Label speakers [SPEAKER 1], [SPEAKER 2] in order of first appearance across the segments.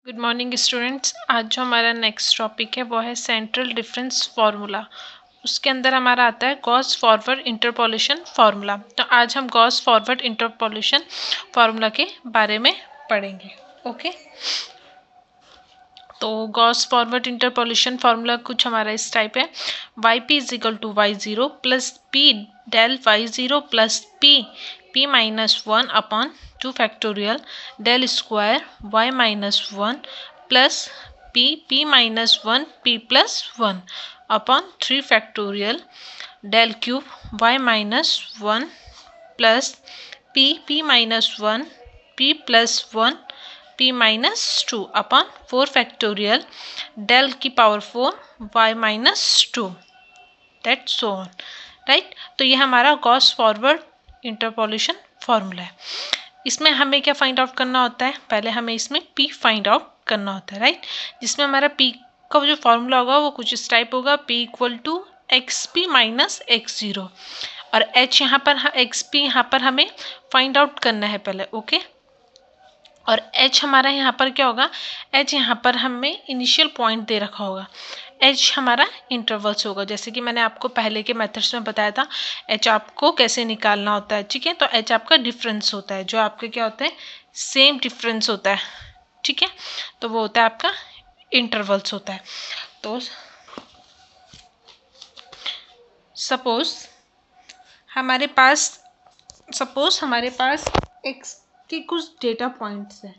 [SPEAKER 1] Good morning students. आज जो हमारा नेक्स्ट टॉपिक है वो है सेंट्रल डिफरेंस फार्मूला। उसके अंदर हमारा आता है गॉस फॉरवर्ड इंटरपोलेशन फार्मूला। तो आज हम गॉस फॉरवर्ड इंटरपोलेशन फार्मूला के बारे में पढ़ेंगे। ओके, तो गॉस फॉरवर्ड इंटरपोलेशन फार्मूला कुछ हमारा इस टाइप है। Y P is equal to Y zero plus P del Y zero plus P minus one upon 2 factorial del square Y minus one plus P minus one P plus one upon 3 factorial del cube Y minus one plus P minus one P plus one p minus two upon 4 factorial del की power 4 y minus two that so on, right. तो ये हमारा Gauss forward interpolation formula है। इसमें हमें क्या find out करना होता है? पहले हमें इसमें p फाइंड आउट करना होता है, राइट। जिसमें हमारा p का जो फार्मूला होगा वो कुछ इस टाइप होगा, p equal to x p minus x zero, और h यहाँ पर एक्स पी यहाँ पर हमें फाइंड आउट करना है पहले। ओके, और h हमारा यहाँ पर क्या होगा? h यहाँ पर हमें इनिशियल पॉइंट दे रखा होगा, h हमारा इंटरवल्स होगा, जैसे कि मैंने आपको पहले के मेथड्स में बताया था h आपको कैसे निकालना होता है। ठीक है, तो h आपका डिफरेंस होता है, जो आपके क्या होता है, सेम डिफरेंस होता है। ठीक है, तो वो होता है आपका इंटरवल्स होता है। तो सपोज हमारे पास x के कुछ डेटा पॉइंट्स हैं,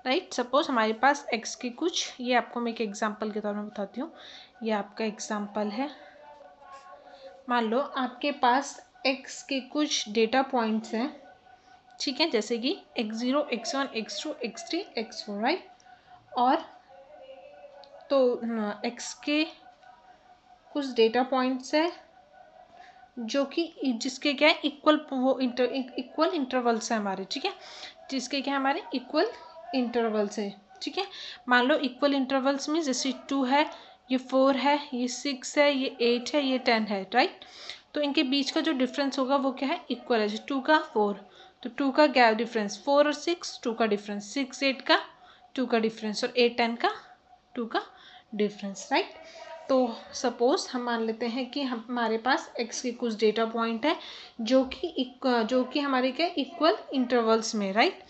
[SPEAKER 1] राइट। सपोज हमारे पास x के कुछ, ये आपको मैं एक एग्जांपल के तौर में बताती हूँ। ये आपका एग्जांपल है। मान लो आपके पास x के कुछ डेटा पॉइंट्स हैं, ठीक है, जैसे कि x0, x1, x2, x3, x4, right. और तो x के कुछ डेटा पॉइंट्स हैं जो कि जिसके क्या है, इक्वल इंटरवल्स है हमारे, ठीक है, जिसके क्या हमारे इक्वल इंटरवल्स है। ठीक है, मान लो इक्वल इंटरवल्स में जैसे 2 है, ये 4 है, ये 6 है, ये 8 है, ये 10 है, राइट। तो इनके बीच का जो डिफरेंस होगा वो क्या है, इक्वल है। 2 का 4, तो 2 का क्या डिफरेंस, 4 और 6, 2 का डिफरेंस, 6 8 का 2 का डिफरेंस, और 8 10 का 2 का डिफरेंस, राइट। तो सपोज हम मान लेते हैं कि हमारे पास x के कुछ डेटा पॉइंट है जो कि हमारे क्या इक्वल इंटरवल्स में, राइट,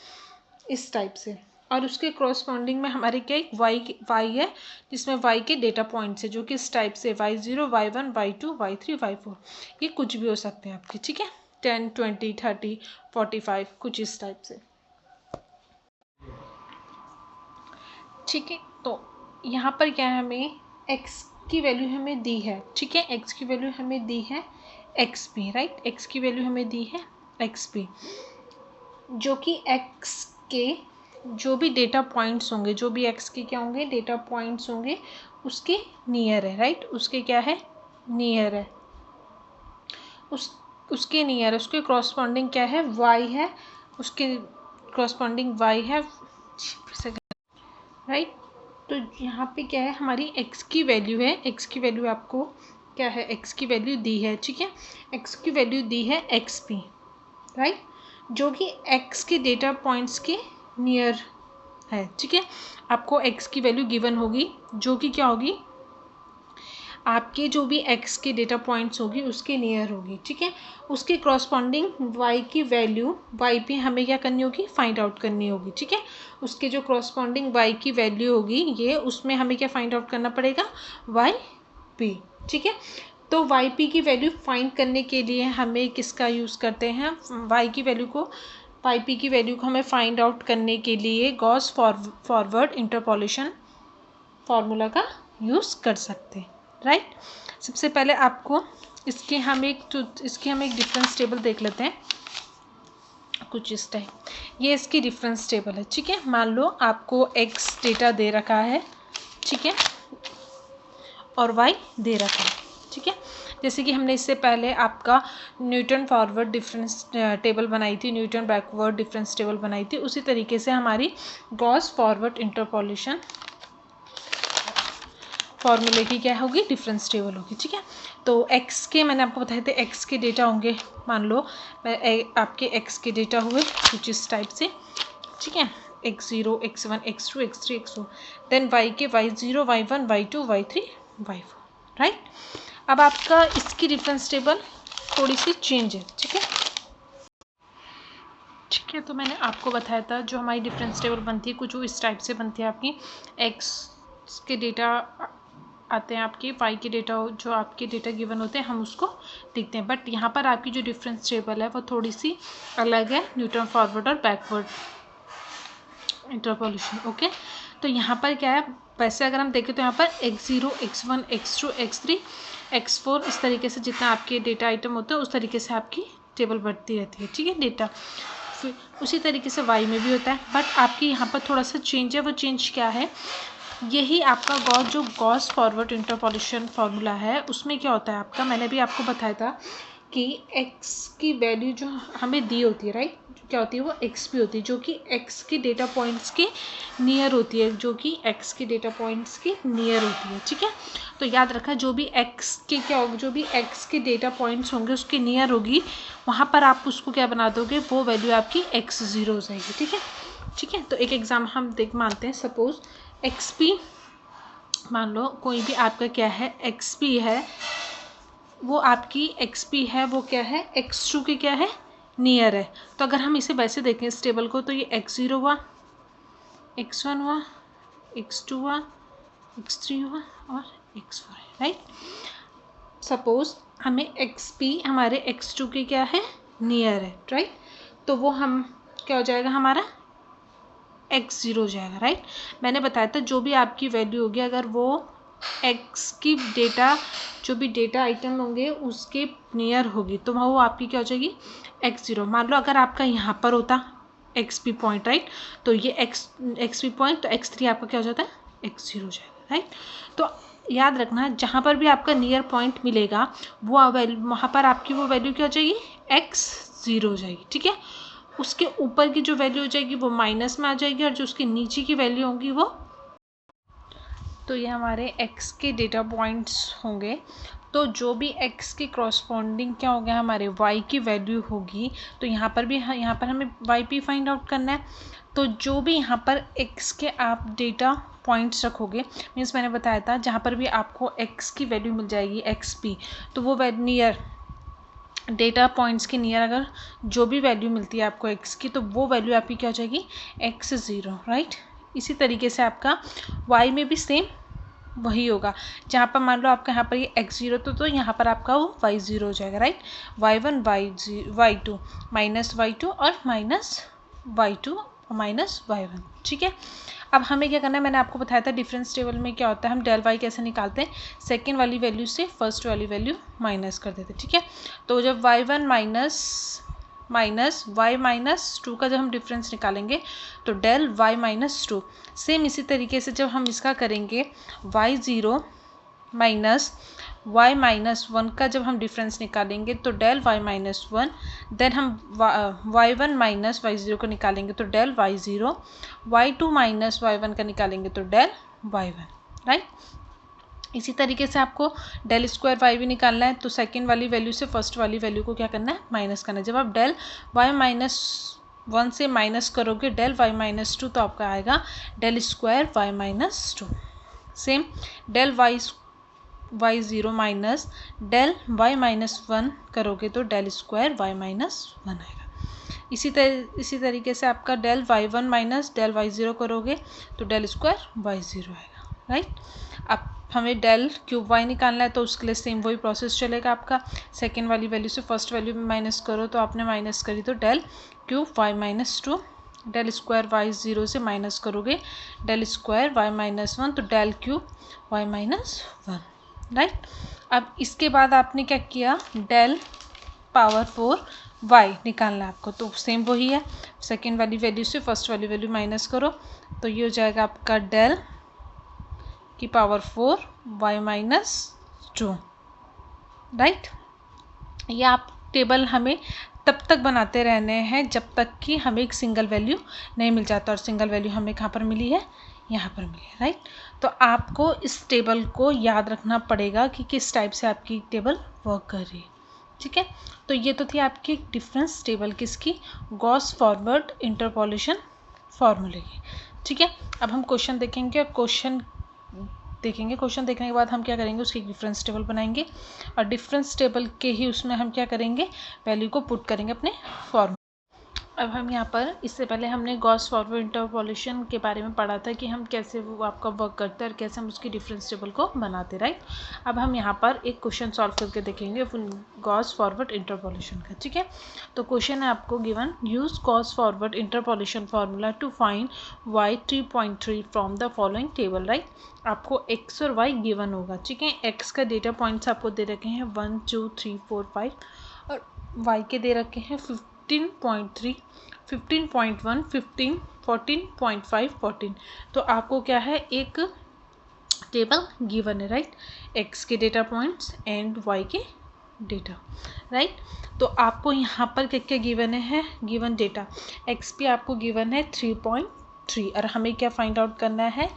[SPEAKER 1] इस टाइप से। और उसके क्रॉसपॉन्डिंग में हमारे क्या एक y है, जिसमें y के डेटा पॉइंट्स है जो कि इस टाइप से y0, y1, y2, y3, y4, ये कुछ भी हो सकते हैं आपके, ठीक है, 10, 20, 30, 45, कुछ इस टाइप से। ठीक है, तो यहाँ पर क्या है, हमें x की वैल्यू हमें दी है, ठीक है, x की वैल्यू हमें दी है xp, राइट। x की वैल्यू हमें दी है xp, जो कि x के जो भी डेटा पॉइंट्स होंगे, जो भी x के क्या होंगे, डेटा पॉइंट्स होंगे, उसके नियर है, राइट। उसके क्या है, नियर है, उसके नियर है, उसके क्रॉसपॉन्डिंग क्या है, y है, उसके क्रॉसपॉन्डिंग y है, राइट। तो यहाँ पे क्या है, हमारी x की वैल्यू है, x की वैल्यू आपको क्या है, x की वैल्यू दी है, ठीक है, x की वैल्यू दी है xp, राइट, जो कि x के डेटा पॉइंट्स के नियर है, ठीक है। आपको x की वैल्यू गिवन होगी, जो कि क्या होगी, आपके जो भी x के डेटा पॉइंट्स होगी उसके नियर होगी, ठीक है। उसके क्रॉसपॉन्डिंग y की वैल्यू y पे हमें क्या करनी होगी, फाइंड आउट करनी होगी, ठीक है। उसके जो क्रॉसपॉन्डिंग y की वैल्यू होगी ये, उसमें हमें क्या फाइंड आउट करना पड़ेगा, yp, ठीक है। तो yp की वैल्यू फाइंड करने के लिए हमें किसका यूज़ करते हैं, y की वैल्यू को, yp की वैल्यू को हमें फाइंड आउट करने के लिए गॉस फॉरवर्ड इंटरपोलेशन फार्मूला का यूज़ कर सकते हैं, राइट। सबसे पहले आपको इसके हम एक डिफरेंस टेबल देख लेते हैं, कुछ इस टाइप। ये इसकी डिफरेंस टेबल है, ठीक है। मान लो आपको x डेटा दे रखा है, ठीक है, और y दे रखा है, ठीक है। जैसे कि हमने इससे पहले आपका न्यूटन फॉरवर्ड डिफरेंस टेबल बनाई थी, न्यूटन बैकवर्ड डिफरेंस टेबल बनाई थी, उसी तरीके से हमारी गॉस फॉरवर्ड इंटरपोलेशन फॉर्मूले की क्या होगी, डिफरेंस टेबल होगी, ठीक है। तो x के मैंने आपको बताए थे, x के डेटा होंगे, मान लो आपके x के डेटा हुए कुछ इस टाइप से, ठीक है। x0, x1, x2, x3, x4, then y के y0, y1, y2, y3, y4, right. अब आपका इसकी डिफरेंस टेबल थोड़ी सी चेंज है, ठीक है। ठीक है, तो मैंने आपको बताया था जो हमारी डिफरेंस टेबल बनती है कुछ वो इस टाइप से बनती है। आपकी x के डेटा आते हैं, आपके y के डेटा जो आपके डेटा गिवन होते हैं हम उसको लिखते हैं। बट यहाँ पर आपकी जो डिफरेंस टेबल है वो थोड़ी सी अलग है, न्यूटन फॉरवर्ड और बैकवर्ड इंटरपोलेशन। ओके, तो यहाँ पर क्या है, वैसे अगर हम देखें तो यहाँ पर x0, x1, x2, x3, x4 इस तरीके से जितना आपके डेटा आइटम होते हैं उस तरीके से आपकी टेबल बढ़ती रहती है, ठीक है, डेटा। फिर उसी तरीके से y में भी होता है, बट आपकी यहाँ पर थोड़ा सा चेंज है। वो चेंज क्या है, यही आपका गॉस फॉरवर्ड इंटरपोलेशन फार्मूला है, उसमें क्या होता है आपका, मैंने भी आपको बताया था कि x की वैल्यू जो हमें दी होती है, राइट, क्या होती है वो xp होती है, जो कि x के डेटा पॉइंट्स के नियर होती है, जो कि x के डेटा पॉइंट्स के नियर होती है, ठीक है। तो याद रखा, जो भी x के क्या होगा, जो भी x के डेटा पॉइंट्स होंगे उसके नियर होगी, वहाँ पर आप उसको क्या बना दोगे, वो वैल्यू आपकी x0 हो जाएगी, ठीक है। ठीक है, तो एक एग्जाम हम मानते हैं, सपोज xp मान लो कोई भी आपका क्या है xp है, वो आपकी xp है, वो क्या है x2 के क्या है नियर है। तो अगर हम इसे वैसे देखें इस टेबल को, तो ये x0 हुआ, x1 हुआ, x2 हुआ, x3 हुआ और x4 है, राइट। सपोज हमें xp हमारे x2 के क्या है नियर है, राइट, तो वो हम क्या हो जाएगा, हमारा x0 हो जाएगा, राइट। मैंने बताया था जो भी आपकी वैल्यू होगी, अगर वो x की डेटा जो भी डेटा आइटम होंगे उसके नियर होगी तो वो आपकी क्या हो जाएगी x0। मान लो अगर आपका यहाँ पर होता xp पॉइंट, राइट, तो ये xp पॉइंट, तो x3 आपका क्या हो जाता है x0 हो जाएगा, राइट। तो याद रखना, जहाँ पर भी आपका नियर पॉइंट मिलेगा वो वहाँ पर आपकी वो वैल्यू क्या हो जाएगी x0 हो जाएगी, ठीक है। उसके ऊपर की जो वैल्यू हो जाएगी वो माइनस में आ जाएगी, और जो उसके नीचे की वैल्यू होगी वो, तो ये हमारे x के डेटा पॉइंट्स होंगे। तो जो भी x के क्रॉसपॉन्डिंग क्या हो गया, हमारे y की वैल्यू होगी, तो यहाँ पर भी यहाँ पर हमें yp फाइंड आउट करना है। तो जो भी यहाँ पर x के आप डेटा पॉइंट्स रखोगे, मीन्स मैंने बताया था जहाँ पर भी आपको x की वैल्यू मिल जाएगी xp, तो वो नियर डेटा पॉइंट्स के नियर अगर जो भी वैल्यू मिलती है आपको x की, तो वो वैल्यू आपकी क्या हो जाएगी x0, राइट। इसी तरीके से आपका y में भी सेम वही होगा, जहाँ पर मान लो आपका यहाँ पर ये x0 तो यहाँ पर आपका वो y0 हो जाएगा, right. y1 y2 minus y2 और माइनस y2 और माइनस y1, ठीक है। अब हमें क्या करना है, मैंने आपको बताया था डिफरेंस टेबल में क्या होता है, हम डेल वाई कैसे निकालते हैं, सेकेंड वाली वैल्यू से फर्स्ट वाली वैल्यू माइनस कर देते हैं, ठीक है। तो जब y1 माइनस y-2 का जब हम डिफरेंस निकालेंगे तो डेल y-2, सेम इसी तरीके से जब हम इसका करेंगे y0 माइनस y-1 का जब हम डिफरेंस निकालेंगे तो डेल y-1, देन हम y1 माइनस y0 को निकालेंगे तो del y0, y2 minus y1 का निकालेंगे तो डेल y1, राइट। इसी तरीके से आपको डेल स्क्वायर वाई भी निकालना है, तो सेकेंड वाली वैल्यू से फर्स्ट वाली वैल्यू को क्या करना है, माइनस करना है। जब आप डेल y-1 से माइनस करोगे डेल y-2, तो आपका आएगा del square y-2। Same del y0 minus del y-1 करोगे तो डेल स्क्वायर y-1 आएगा। इसी तरीके से आपका del y1 minus del y0 करोगे तो डेल स्क्वायर y0 आएगा, राइट। अब हमें डेल क्यूब y निकालना है, तो उसके लिए सेम वही प्रोसेस चलेगा आपका, सेकेंड वाली वैल्यू से फर्स्ट वैल्यू में माइनस करो, तो आपने माइनस करी तो del cube y-2, del square y0 से माइनस करोगे डेल स्क्वायर y-1, तो डेल क्यूब y-1, राइट। अब इसके बाद आपने क्या किया, डेल पावर 4 y निकालना है आपको, तो सेम वही है, सेकेंड वाली वैल्यू से फर्स्ट वाली वैल्यू माइनस करो, तो ये हो जाएगा आपका डेल की पावर 4 y-2, राइट। ये आप टेबल हमें तब तक बनाते रहने हैं जब तक कि हमें एक सिंगल वैल्यू नहीं मिल जाता, और सिंगल वैल्यू हमें कहाँ पर मिली है, यहाँ पर मिली है, राइट। तो आपको इस टेबल को याद रखना पड़ेगा कि किस टाइप से आपकी टेबल वर्क कर रही है, ठीक है। तो ये तो थी आपकी डिफरेंस टेबल किसकी, गॉस फॉरवर्ड इंटरपोलेशन फॉर्मूले की। ठीक है, अब हम क्वेश्चन देखेंगे और क्वेश्चन देखने के बाद हम क्या करेंगे, उसकी डिफरेंस टेबल बनाएंगे और डिफरेंस टेबल के ही उसमें हम क्या करेंगे, वैल्यू को पुट करेंगे अपने फॉर्मूले। अब हम यहाँ पर, इससे पहले हमने गॉस फॉरवर्ड इंटरपोलेशन के बारे में पढ़ा था कि हम कैसे वो आपका वर्क करता है और कैसे हम उसकी डिफरेंस टेबल को बनाते, राइट। अब हम यहाँ पर एक क्वेश्चन सॉल्व करके देखेंगे गॉस फॉरवर्ड इंटरपोलेशन का। ठीक है, तो क्वेश्चन है आपको given, use Gauss forward interpolation formula to find y 3.3 from the following table, right. आपको x और y गिवन होगा। ठीक है, x का डेटा पॉइंट्स आपको दे रखे हैं 1 2 3 4 5 और y के दे रखे हैं 15.3 15.1 15 14.5 14। तो आपको क्या है, एक टेबल गिवन है, राइट, x के डेटा पॉइंट्स एंड y के डेटा, राइट। तो आपको यहाँ पर क्या क्या गिवन है, गिवन डेटा x पे आपको गिवन है 3.3 और हमें क्या फाइंड आउट करना है,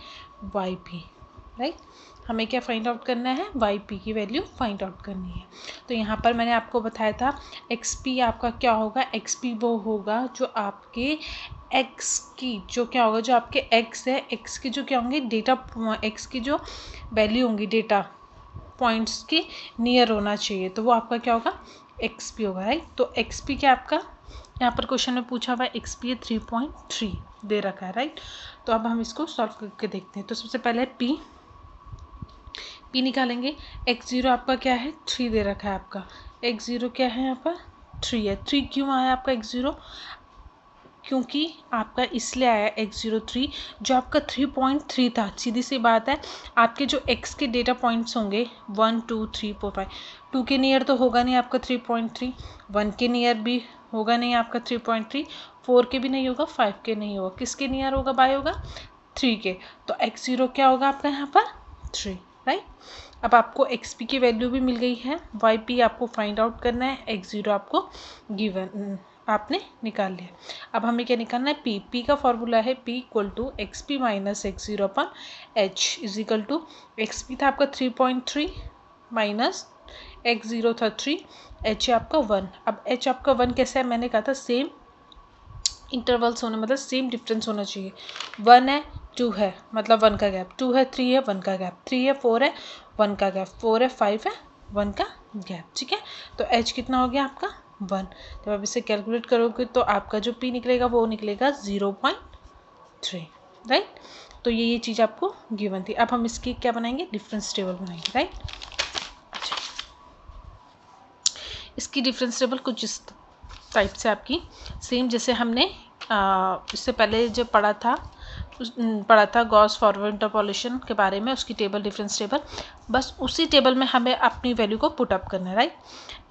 [SPEAKER 1] y p, राइट। हमें क्या फाइंड आउट करना है, वाई पी की वैल्यू फाइंड आउट करनी है। तो यहाँ पर मैंने आपको बताया था एक्स पी आपका क्या होगा, एक्स पी वो होगा जो आपके एक्स की जो क्या होगा, जो आपके एक्स है, एक्स की जो क्या होंगे डेटा, एक्स की जो वैल्यू होंगी डेटा पॉइंट्स के नियर होना चाहिए, तो वो आपका क्या होगा, एक्स पी होगा, राइट। तो एक्स पी क्या आपका यहाँ पर क्वेश्चन में पूछा हुआ है, एक्स पी 3.3 दे रखा है, राइट। तो अब हम इसको सॉल्व करके देखते हैं। तो सबसे पहले पी निकालेंगे। x0 आपका क्या है, 3 दे रखा है आपका, x0 क्या है यहाँ पर 3 है। 3 क्यों आया आपका x0, क्योंकि आपका इसलिए आया x0 3, जो आपका 3.3 था। सीधी सी बात है, आपके जो x के डेटा पॉइंट्स होंगे 1 2 3 4 5, 2 के नियर तो होगा नहीं आपका 3.3, 1 के नियर भी होगा नहीं आपका 3.3, 4 के भी नहीं होगा, 5 के नहीं होगा, किसके नियर होगा, बाय होगा 3 के। तो x0 क्या होगा आपका यहाँ पर 3, राइट। अब आपको xp की वैल्यू भी मिल गई है, yp आपको फाइंड आउट करना है, x0 आपको गिवन आपने निकाल लिया। अब हमें क्या निकालना है, p का फॉर्मूला है p equal to x p minus x0 अपन h is equal to xp था आपका 3.3 माइनस x0 था 3, h है आपका 1। अब h आपका 1 कैसे है, मैंने कहा था सेम इंटरवल्स होने, मतलब सेम डिफरेंस होना चाहिए। 1 है 2 है मतलब 1 का गैप, 2 है 3 है 1 का गैप, 3 है 4 है 1 का गैप, 4 है 5 है 1 का गैप। ठीक है, तो h कितना हो गया आपका 1। जब आप इसे कैलकुलेट करोगे तो आपका जो p निकलेगा वो निकलेगा 0.3, राइट। तो ये चीज़ आपको गिवन थी। अब हम इसकी क्या बनाएंगे, डिफरेंस टेबल बनाएंगे, राइट। अच्छा, इसकी डिफरेंस टेबल कुछ इस टाइप से आपकी सेम जैसे हमने इससे पहले जो पढ़ा था गॉस फॉरवर्ड इंटरपोलेशन के बारे में, उसकी टेबल डिफरेंस टेबल, बस उसी टेबल में हमें अपनी वैल्यू को पुट अप करना है, right.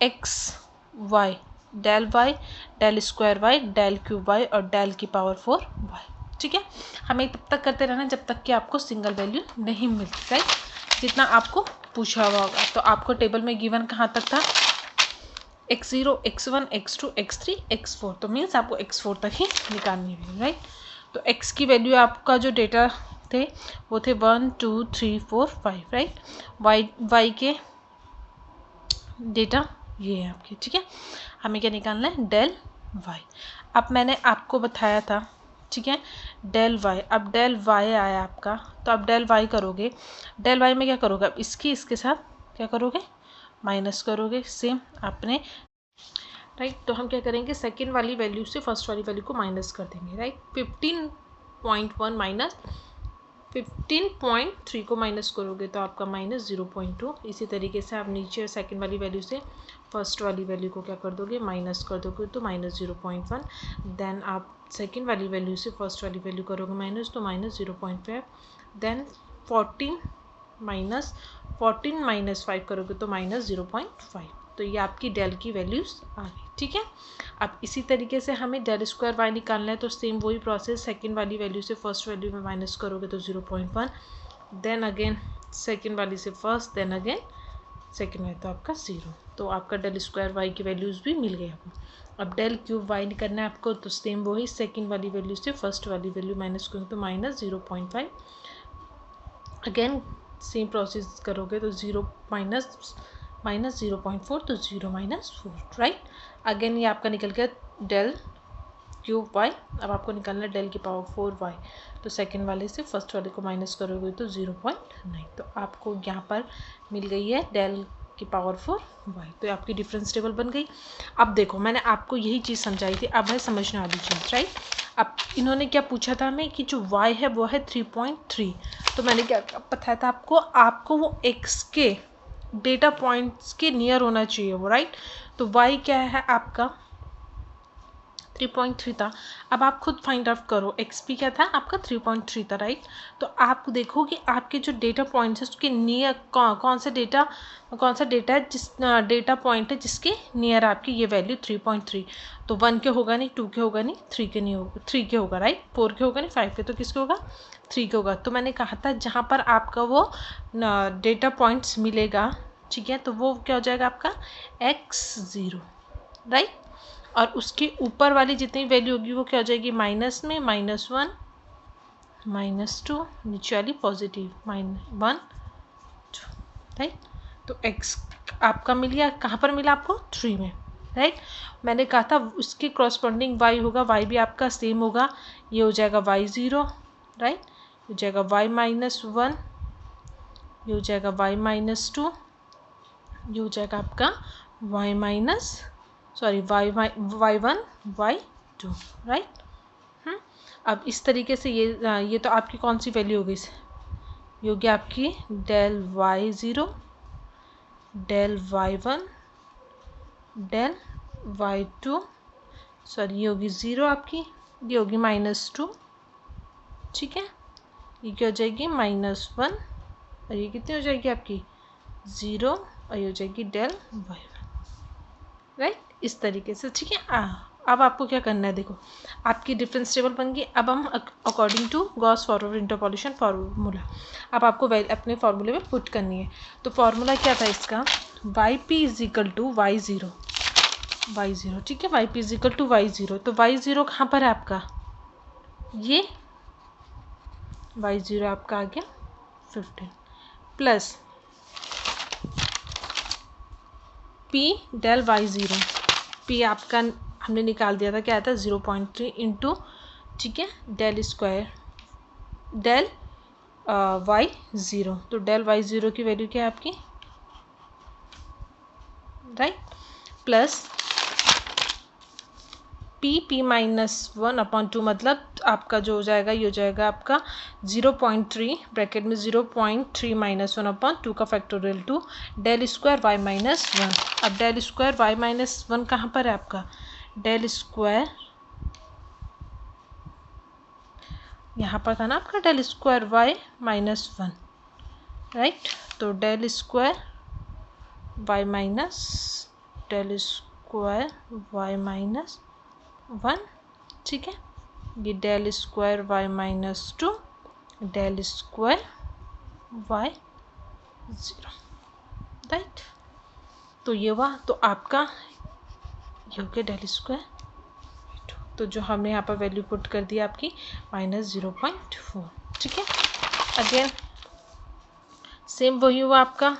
[SPEAKER 1] X y del square y del cube y और डेल की पावर 4 वाई। ठीक है, हमें तब तक करते रहना जब तक कि आपको सिंगल वैल्यू नहीं मिलती, राइट, जितना आपको पूछा हुआ होगा। तो आपको टेबल में गिवन कहाँ तक था, x0 x1 x2 x3 x4, तो मीन्स आपको x4 तक ही निकालनी है, राइट। तो x की वैल्यू आपका जो डेटा थे वो थे 1 2 3 4 5, राइट। y के डेटा ये है आपके। ठीक है, हमें क्या निकालना है, डेल y। अब मैंने आपको बताया था, ठीक है, डेल y। अब डेल y आया आपका, तो अब डेल y करोगे, डेल y में क्या करोगे, अब इसके साथ क्या करोगे, माइनस करोगे, सेम आपने, राइट। तो हम क्या करेंगे, सेकेंड वाली वैल्यू से फर्स्ट वाली वैल्यू को माइनस कर देंगे, राइट। 15.1 माइनस 15.3 को माइनस करोगे तो आपका माइनस 0.2। इसी तरीके से आप नीचे सेकेंड वाली वैल्यू से फर्स्ट वाली वैल्यू को क्या कर दोगे, माइनस कर दोगे, तो माइनस 0.1। देन आप सेकेंड वाली वैल्यू से फर्स्ट वाली वैल्यू करोगे माइनस, तो माइनस 0.5। देन 14 माइनस 5 करोगे तो माइनस 0.5। तो ये आपकी डेल की वैल्यूज़ आ गई। ठीक है, अब इसी तरीके से हमें डेल स्क्वायर वाई निकालना है, तो सेम वही प्रोसेस, सेकंड वाली वैल्यू से फर्स्ट वैल्यू में माइनस करोगे तो 0.1, देन अगेन सेकंड वाली से फर्स्ट, देन अगेन सेकंड वाली, तो आपका 0। तो आपका डेल स्क्वायर वाई की वैल्यूज़ भी मिल गई आपको। अब डेल क्यूब वाई निकालना है आपको, तो सेम वही, सेकेंड वाली वैल्यू से फर्स्ट वाली वैल्यू माइनस करोगे तो माइनस 0.5, अगेन सेम प्रोसेस करोगे तो 0 माइनस 0.4, तो 0 माइनस 4, राइट। अगेन ये आपका निकल गया डेल क्यूब वाई। अब आपको निकालना है डेल की पावर 4 वाई। तो सेकंड वाले से फर्स्ट वाले को माइनस करोगे तो 0.9। तो आपको यहाँ पर मिल गई है डेल की पावर 4 वाई। तो आपकी डिफरेंस टेबल बन गई। अब देखो मैंने आपको यही चीज़ समझाई थी, अब है समझने वाली चीज़, राइट। अब इन्होंने क्या पूछा था हमें कि जो y है वो है 3.3। तो मैंने क्या बताया था आपको वो x के डेटा पॉइंट्स के नियर होना चाहिए वो, राइट। तो y क्या है आपका 3.3 था। अब आप खुद फाइंड आउट करो, एक्स पी क्या था आपका 3.3 था, राइट। तो आप देखो कि आपके जो डेटा पॉइंट्स है उसके नियर कौन सा डेटा है, जिस डेटा पॉइंट है जिसके नियर आपकी ये वैल्यू 3.3। तो 1 के होगा नहीं, 2 के होगा नहीं, 3 के नहीं होगा, 3 के होगा, राइट। 4 के होगा नहीं, 5 के, तो किसके होगा 3 के होगा। तो मैंने कहा था जहाँ पर आपका वो डेटा पॉइंट्स मिलेगा, ठीक है, तो वो क्या हो जाएगा आपका x0, राइट। और उसके ऊपर वाली जितनी वैल्यू होगी वो क्या हो जाएगी माइनस में, -1 -2, नीचे वाली पॉजिटिव -1 2, राइट। तो x आपका मिल गया, कहाँ पर मिला आपको 3 में, राइट। मैंने कहा था उसके क्रॉसपॉन्डिंग y होगा, y भी आपका सेम होगा, ये हो जाएगा y0, राइट। हो जाएगा y-1, ये हो जाएगा y-2, ये हो जाएगा आपका y-1 y2, राइट। अब इस तरीके से ये तो आपकी कौन सी वैल्यू होगी, ये होगी आपकी del y0 del y1 del y2, sorry ये होगी 0 आपकी, ये होगी -2, ठीक है। ये क्या हो जाएगी -1 और ये कितनी हो जाएगी आपकी 0 और ये हो जाएगी डेल y1, राइट। इस तरीके से, ठीक है। अब आपको क्या करना है, देखो आपकी डिफरेंस टेबल बन गई। अब हम according to Gauss forward interpolation formula अब आपको अपने फार्मूले में पुट करनी है। तो फार्मूला क्या था इसका, yp = y0, ठीक है। yp = y0। तो y0 कहाँ पर है आपका, ये y0 आपका आ गया 15 plus p del y0, p आपका हमने निकाल दिया था, क्या आता है 0.3 इंटू, ठीक है, डेल स्क्वायर डेल y0। तो डेल y0 की वैल्यू क्या है आपकी, राइट, प्लस p-1/2, मतलब आपका जो हो जाएगा ये हो जाएगा आपका 0.3 ब्रैकेट में 0.3 -1/2 का फैक्टोरियल 2 डेल स्क्वायर y-1। अब डेल स्क्वायर y-1 कहाँ पर है आपका, डेल स्क्वायर यहाँ पर था ना आपका डेल स्क्वायर y-1, राइट। तो del square del square y-1, ठीक है। ये del square y-2 del square y0, right. तो ये हुआ, तो आपका ये हो गया डेल स्क्वायर। तो जो हमने यहाँ पर वैल्यू पुट कर दी आपकी -0.4, ठीक है। अगेन सेम वही हुआ आपका,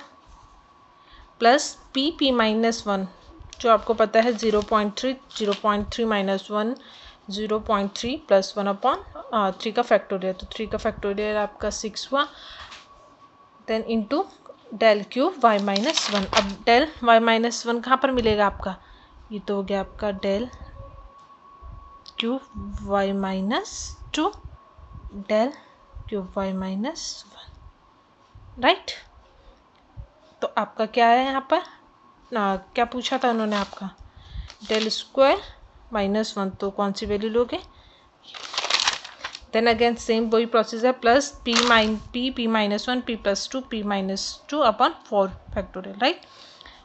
[SPEAKER 1] प्लस p-1 जो आपको पता है 0.3 -1 0.3 + 1/3 का फैक्टोरियल। तो 3 का फैक्टोरियल आपका 6 हुआ, then into del cube y-1। अब डेल y-1 कहाँ पर मिलेगा आपका, ये तो हो गया आपका del cube y-2 del cube y-1, right. तो आपका क्या है यहाँ पर क्या पूछा था उन्होंने आपका, डेल स्क्वायर -1, तो कौन सी वैल्यू लोगे, देन अगेन सेम वही प्रोसेस है, plus p-1 p + 2 p-2/4 factorial, right.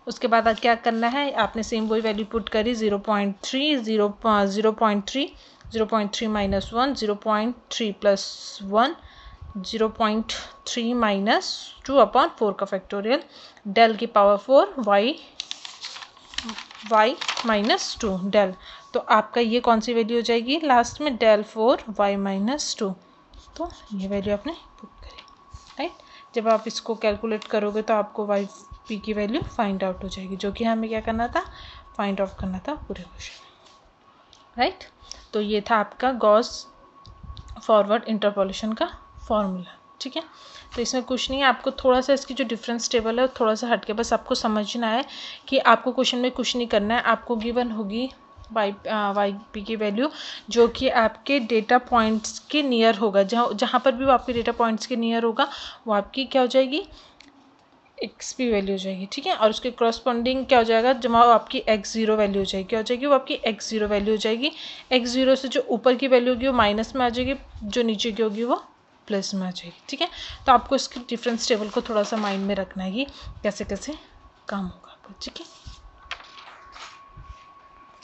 [SPEAKER 1] उसके बाद क्या करना है, आपने सेम वही वैल्यू पुट करी 0.3 -1 0.3 + 1 0.3 - 2/4 का फैक्टोरियल डेल की पावर 4 y-2 डेल। तो आपका ये कौन सी वैल्यू हो जाएगी लास्ट में, डेल 4 y-2। तो ये वैल्यू आपने पुट करी, राइट। जब आप इसको कैलकुलेट करोगे तो आपको y/p की वैल्यू फाइंड आउट हो जाएगी, जो कि हमें क्या करना था, फाइंड आउट करना था पूरे क्वेश्चन। राइट। तो ये था आपका गॉस फॉरवर्ड इंटरपोलेशन का फॉर्मूला, ठीक है। तो इसमें कुछ नहीं है, आपको थोड़ा सा इसकी जो डिफरेंस टेबल है थोड़ा सा हटके बस आपको समझना है कि आपको क्वेश्चन में कुछ नहीं करना है। आपको गिवन होगी वाई पी की वैल्यू जो कि आपके डेटा पॉइंट्स के नियर होगा, जहाँ पर भी वो आपके डेटा पॉइंट्स के नियर होगा वो आपकी क्या हो जाएगी, एक्स पी वैल्यू हो जाएगी, ठीक है। और उसके करस्पॉन्डिंग क्या हो जाएगा, जब आपकी एक्स जीरो वैल्यू हो जाएगी, क्या हो जाएगी, वो आपकी एक्स जीरो वैल्यू हो जाएगी। एक्स जीरो से जो ऊपर की वैल्यू होगी वो माइनस में आ जाएगी, जो नीचे की होगी वो प्लस में आ जाएगी, ठीक है। तो आपको इसके डिफरेंस टेबल को थोड़ा सा माइंड में रखना है कि कैसे कैसे काम होगा, ठीक है।